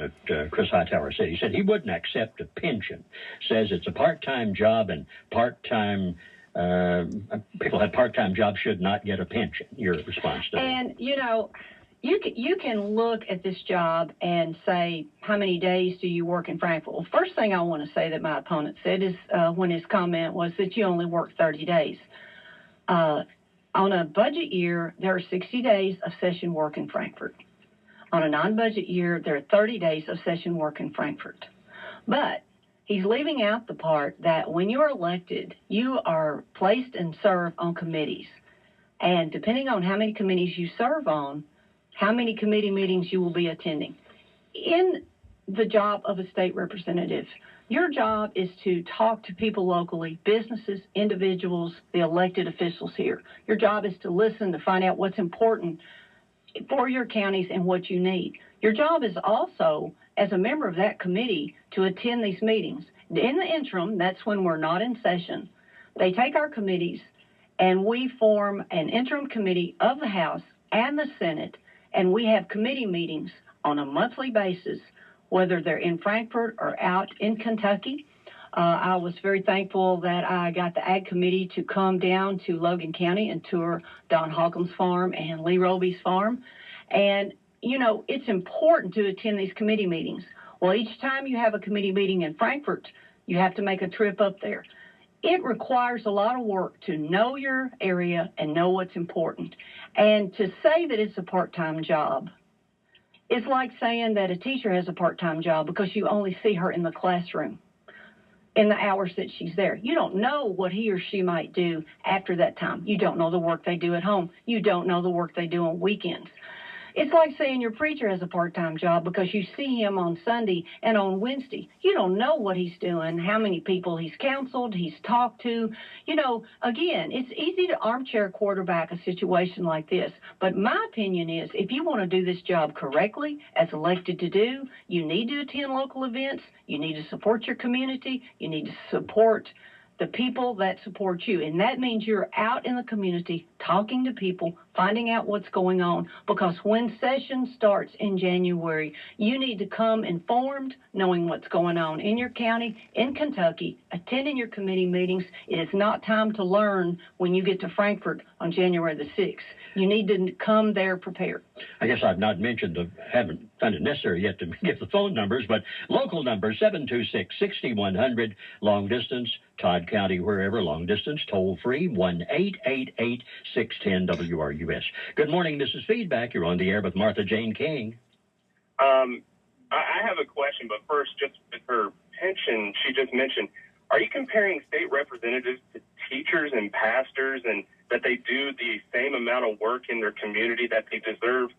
at Chris Hightower said. He said he wouldn't accept a pension. Says it's a part-time job, and part-time people have part-time jobs should not get a pension. Your response to that? And, you can look at this job and say, how many days do you work in Frankfurt? Well, first thing I want to say that my opponent said is when his comment was that you only work 30 days. On a budget year, there are 60 days of session work in Frankfurt. On a non-budget year, there are 30 days of session work in Frankfurt. But he's leaving out the part that when you're elected, you are placed and serve on committees. And depending on how many committees you serve on, how many committee meetings you will be attending. In the job of a state representative, your job is to talk to people locally, businesses, individuals, the elected officials here. Your job is to listen, to find out what's important for your counties and what you need. Your job is also, as a member of that committee, to attend these meetings. In the interim, that's when we're not in session, they take our committees and we form an interim committee of the House and the Senate, and we have committee meetings on a monthly basis, whether they're in Frankfurt or out in Kentucky. I was very thankful that I got the Ag Committee to come down to Logan County and tour Don Holcomb's farm and Lee Roby's farm. And, it's important to attend these committee meetings. Well, each time you have a committee meeting in Frankfurt, you have to make a trip up there. It requires a lot of work to know your area and know what's important. And to say that it's a part-time job is like saying that a teacher has a part-time job because you only see her in the classroom in the hours that she's there. You don't know what he or she might do after that time. You don't know the work they do at home. You don't know the work they do on weekends. It's like saying your preacher has a part-time job because you see him on Sunday and on Wednesday. You don't know what he's doing, how many people he's counseled, he's talked to. Again, it's easy to armchair quarterback a situation like this. But my opinion is if you want to do this job correctly, as elected to do, you need to attend local events. You need to support your community. You need to support the people that support you. And that means you're out in the community talking to people, finding out what's going on, because when session starts in January, you need to come informed, knowing what's going on in your county, in Kentucky, attending your committee meetings. It is not time to learn when you get to Frankfurt on January the 6th. You need to come there prepared. I guess I've not mentioned, haven't found it necessary yet to give the phone numbers, but local number 726-6100, long distance, Todd County, wherever, long distance, toll free, 1-888-610-WRUS. Good morning, this is Feedback. You're on the air with Martha Jane King. I have a question, but first, just with her pension, she just mentioned, are you comparing state representatives to teachers and pastors, and that they do the same amount of work in their community, that they deserve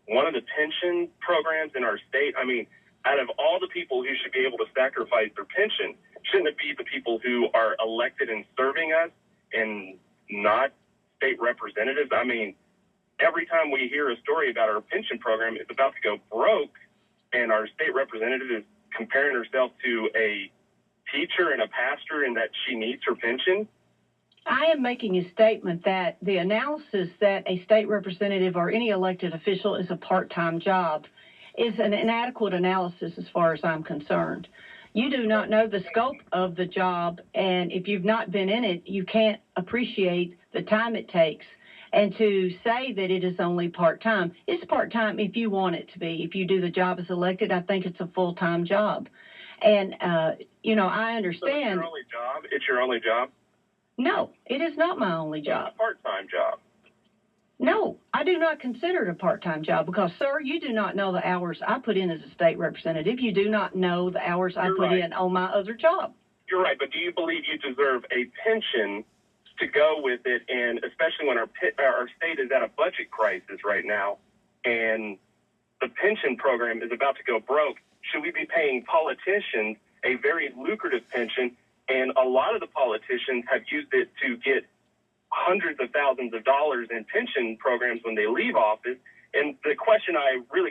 one of the pension programs in our state? I mean, out of all the people who should be able to sacrifice their pension, shouldn't it be the people who are elected and serving us and not state representatives? I mean, every time we hear a story about our pension program, it's about to go broke, and our state representative is comparing herself to a teacher and a pastor and that she needs her pension. I am making a statement that the analysis that a state representative or any elected official is a part-time job is an inadequate analysis as far as I'm concerned. You do not know the scope of the job, and if you've not been in it, you can't appreciate the time it takes. And to say that it is only part-time, it's part-time if you want it to be. If you do the job as elected, I think it's a full-time job. And, I understand. So it's your only job? It's your only job? No, it is not my only job. It's a part-time job. No, I do not consider it a part-time job because, sir, you do not know the hours I put in as a state representative. You do not know the hours I put in on my other job. You're right, but do you believe you deserve a pension to go with it, and especially when our state is at a budget crisis right now and the pension program is about to go broke? Should we be paying politicians a very lucrative pension? And a lot of the politicians have used it to get hundreds of thousands of dollars in pension programs when they leave office. And the question I really